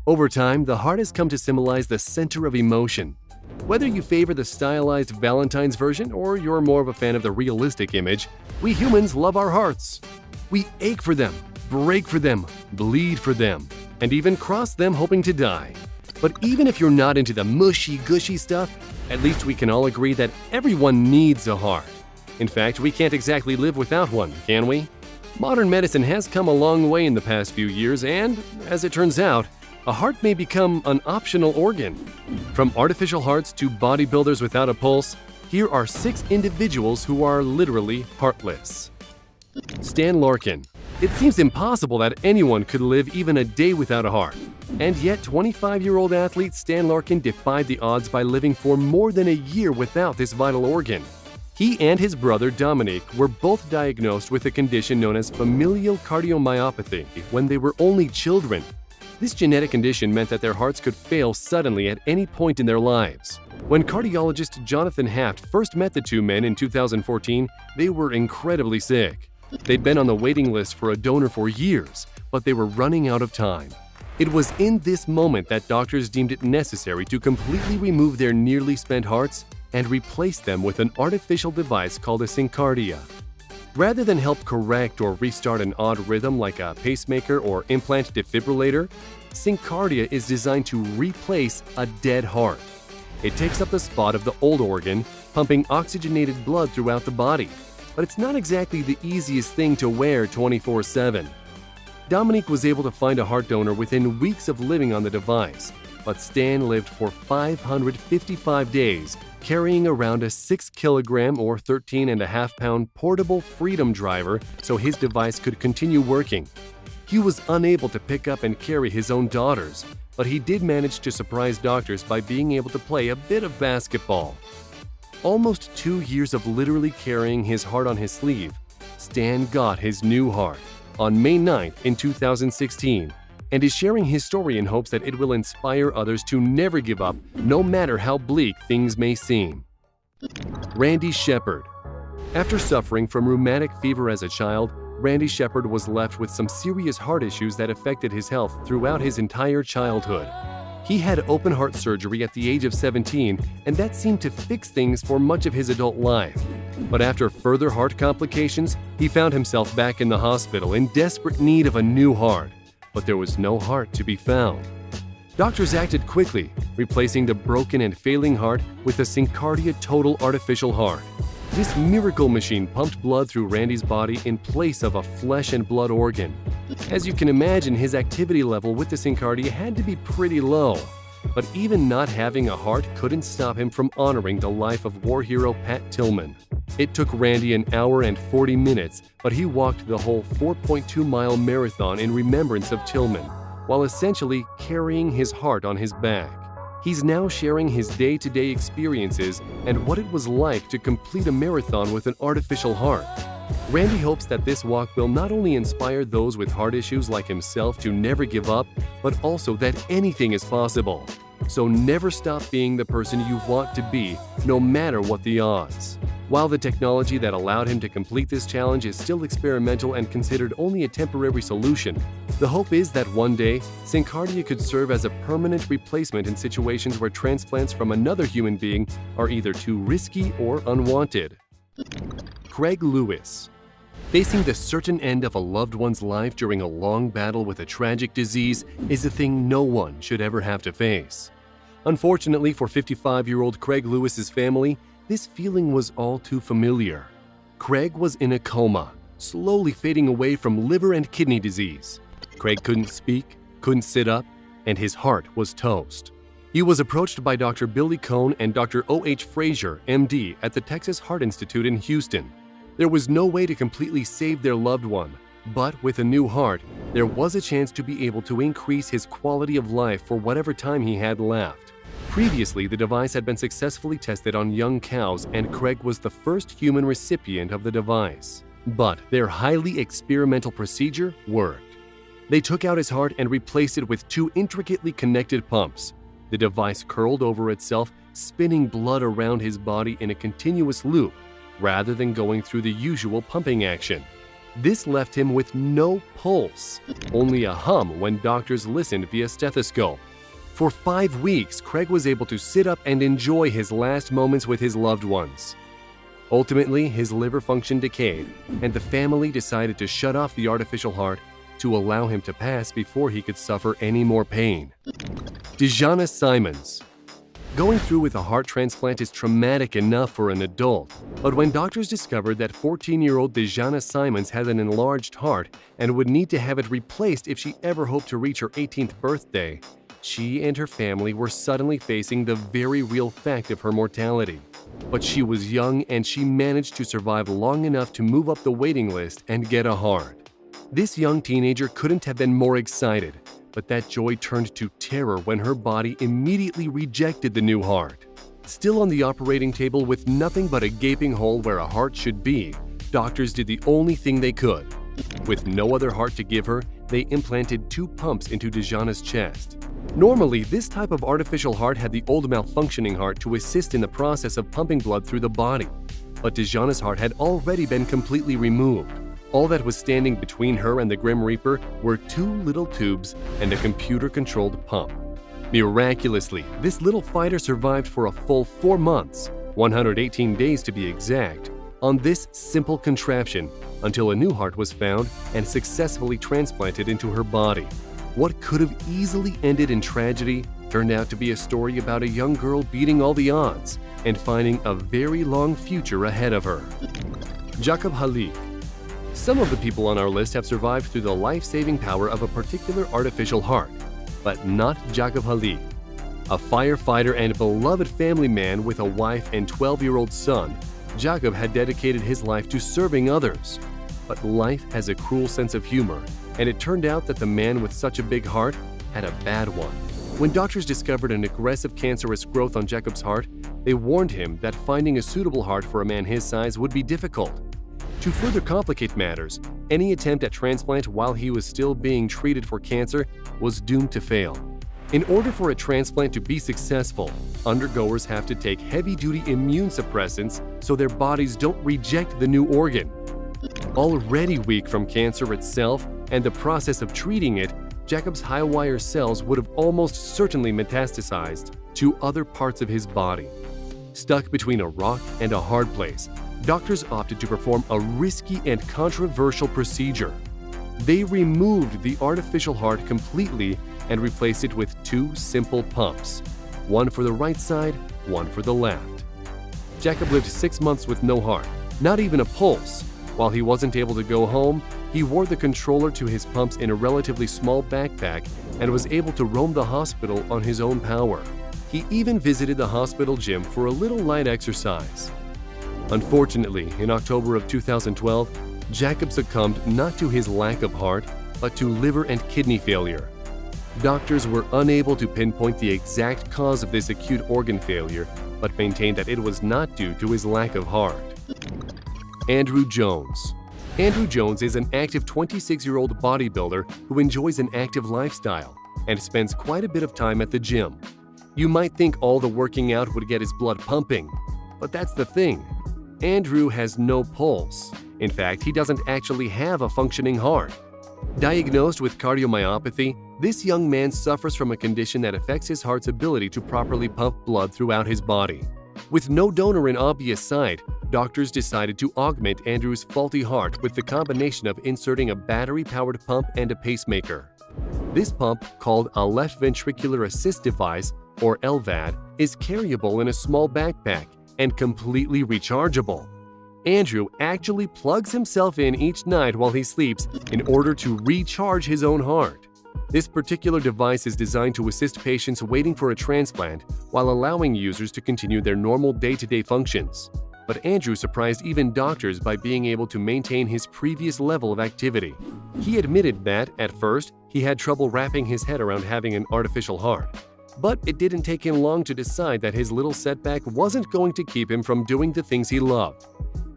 Over time, the heart has come to symbolize the center of emotion. Whether you favor the stylized Valentine's version or you're more of a fan of the realistic image, we humans love our hearts. We ache for them, break for them, bleed for them, and even cross them hoping to die. But even if you're not into the mushy, gushy stuff, at least we can all agree that everyone needs a heart. In fact, we can't exactly live without one, can we? Modern medicine has come a long way in the past few years, and, as it turns out, a heart may become an optional organ. From artificial hearts to bodybuilders without a pulse, here are 6 individuals who are literally heartless. Stan Larkin. It seems impossible that anyone could live even a day without a heart. And yet, 25-year-old athlete Stan Larkin defied the odds by living for more than a year without this vital organ. He and his brother Dominic were both diagnosed with a condition known as familial cardiomyopathy when they were only children. This genetic condition meant that their hearts could fail suddenly at any point in their lives. When cardiologist Jonathan Haft first met the two men in 2014, they were incredibly sick. They'd been on the waiting list for a donor for years, but they were running out of time. It was in this moment that doctors deemed it necessary to completely remove their nearly spent hearts and replace them with an artificial device called a syncardia. Rather than help correct or restart an odd rhythm like a pacemaker or implant defibrillator, syncardia is designed to replace a dead heart. It takes up the spot of the old organ, pumping oxygenated blood throughout the body. But it's not exactly the easiest thing to wear 24/7. Dominic was able to find a heart donor within weeks of living on the device, but Stan lived for 555 days, carrying around a 6-kilogram or 13.5-pound portable Freedom driver so his device could continue working. He was unable to pick up and carry his own daughters, but he did manage to surprise doctors by being able to play a bit of basketball. Almost 2 years of literally carrying his heart on his sleeve, Stan got his new heart on May 9th in 2016, and is sharing his story in hopes that it will inspire others to never give up, no matter how bleak things may seem. Randy Shepard. After suffering from rheumatic fever as a child, Randy Shepard was left with some serious heart issues that affected his health throughout his entire childhood. He had open heart surgery at the age of 17, and that seemed to fix things for much of his adult life. But after further heart complications, he found himself back in the hospital in desperate need of a new heart. But there was no heart to be found. Doctors acted quickly, replacing the broken and failing heart with a syncardia total artificial heart. This miracle machine pumped blood through Randy's body in place of a flesh and blood organ. As you can imagine, his activity level with the syncardia had to be pretty low. But even not having a heart couldn't stop him from honoring the life of war hero Pat Tillman. It took Randy an hour and 40 minutes, but he walked the whole 4.2-mile marathon in remembrance of Tillman, while essentially carrying his heart on his back. He's now sharing his day-to-day experiences and what it was like to complete a marathon with an artificial heart. Randy hopes that this walk will not only inspire those with heart issues like himself to never give up, but also that anything is possible. So never stop being the person you want to be, no matter what the odds. While the technology that allowed him to complete this challenge is still experimental and considered only a temporary solution, the hope is that one day, syncardia could serve as a permanent replacement in situations where transplants from another human being are either too risky or unwanted. Craig Lewis. Facing the certain end of a loved one's life during a long battle with a tragic disease is a thing no one should ever have to face. Unfortunately for 55-year-old Craig Lewis's family, this feeling was all too familiar. Craig was in a coma, slowly fading away from liver and kidney disease. Craig couldn't speak, couldn't sit up, and his heart was toast. He was approached by Dr. Billy Cohn and Dr. O.H. Frazier, MD, at the Texas Heart Institute in Houston. There was no way to completely save their loved one, but with a new heart, there was a chance to be able to increase his quality of life for whatever time he had left. Previously, the device had been successfully tested on young cows, and Craig was the first human recipient of the device. But their highly experimental procedure worked. They took out his heart and replaced it with 2 intricately connected pumps. The device curled over itself, spinning blood around his body in a continuous loop, rather than going through the usual pumping action. This left him with no pulse, only a hum when doctors listened via stethoscope. For 5 weeks, Craig was able to sit up and enjoy his last moments with his loved ones. Ultimately, his liver function decayed, and the family decided to shut off the artificial heart to allow him to pass before he could suffer any more pain. Dejana Simons. Going through with a heart transplant is traumatic enough for an adult, but when doctors discovered that 14-year-old Dejana Simons had an enlarged heart and would need to have it replaced if she ever hoped to reach her 18th birthday, she and her family were suddenly facing the very real fact of her mortality. But she was young and she managed to survive long enough to move up the waiting list and get a heart. This young teenager couldn't have been more excited, but that joy turned to terror when her body immediately rejected the new heart. Still on the operating table with nothing but a gaping hole where a heart should be, doctors did the only thing they could. With no other heart to give her, they implanted 2 pumps into Dejana's chest. Normally, this type of artificial heart had the old malfunctioning heart to assist in the process of pumping blood through the body. But Dejana's heart had already been completely removed. All that was standing between her and the Grim Reaper were 2 little tubes and a computer-controlled pump. Miraculously, this little fighter survived for a full 4 months, 118 days to be exact, on this simple contraption until a new heart was found and successfully transplanted into her body. What could have easily ended in tragedy turned out to be a story about a young girl beating all the odds and finding a very long future ahead of her. Jacob Halik. Some of the people on our list have survived through the life-saving power of a particular artificial heart, but not Jacob Halik. A firefighter and beloved family man with a wife and 12-year-old son, Jacob had dedicated his life to serving others. But life has a cruel sense of humor, and it turned out that the man with such a big heart had a bad one. When doctors discovered an aggressive cancerous growth on Jacob's heart, they warned him that finding a suitable heart for a man his size would be difficult. To further complicate matters, any attempt at transplant while he was still being treated for cancer was doomed to fail. In order for a transplant to be successful, undergoers have to take heavy-duty immune suppressants so their bodies don't reject the new organ. Already weak from cancer itself and the process of treating it, Jacob's high-wire cells would have almost certainly metastasized to other parts of his body. Stuck between a rock and a hard place, doctors opted to perform a risky and controversial procedure. They removed the artificial heart completely and replaced it with 2 simple pumps, one for the right side, one for the left. Jacob lived 6 months with no heart, not even a pulse. While he wasn't able to go home, he wore the controller to his pumps in a relatively small backpack and was able to roam the hospital on his own power. He even visited the hospital gym for a little light exercise. Unfortunately, in October of 2012, Jacob succumbed not to his lack of heart, but to liver and kidney failure. Doctors were unable to pinpoint the exact cause of this acute organ failure, but maintained that it was not due to his lack of heart. Andrew Jones. Andrew Jones is an active 26-year-old bodybuilder who enjoys an active lifestyle and spends quite a bit of time at the gym. You might think all the working out would get his blood pumping, but that's the thing. Andrew has no pulse. In fact, he doesn't actually have a functioning heart. Diagnosed with cardiomyopathy, this young man suffers from a condition that affects his heart's ability to properly pump blood throughout his body. With no donor in obvious sight, doctors decided to augment Andrew's faulty heart with the combination of inserting a battery-powered pump and a pacemaker. This pump, called a left ventricular assist device, or LVAD, is carryable in a small backpack and completely rechargeable. Andrew actually plugs himself in each night while he sleeps in order to recharge his own heart. This particular device is designed to assist patients waiting for a transplant while allowing users to continue their normal day-to-day functions. But Andrew surprised even doctors by being able to maintain his previous level of activity. He admitted that, at first, he had trouble wrapping his head around having an artificial heart. But it didn't take him long to decide that his little setback wasn't going to keep him from doing the things he loved.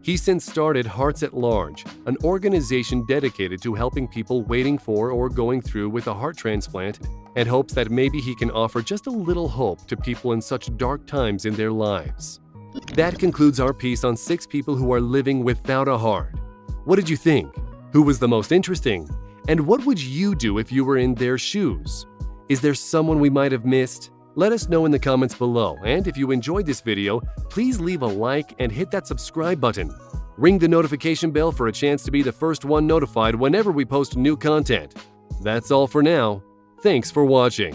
He since started Hearts at Large, an organization dedicated to helping people waiting for or going through with a heart transplant, and hopes that maybe he can offer just a little hope to people in such dark times in their lives. That concludes our piece on 6 people who are living without a heart. What did you think? Who was the most interesting? And what would you do if you were in their shoes? Is there someone we might have missed? Let us know in the comments below, and if you enjoyed this video, please leave a like and hit that subscribe button. Ring the notification bell for a chance to be the first one notified whenever we post new content. That's all for now. Thanks for watching.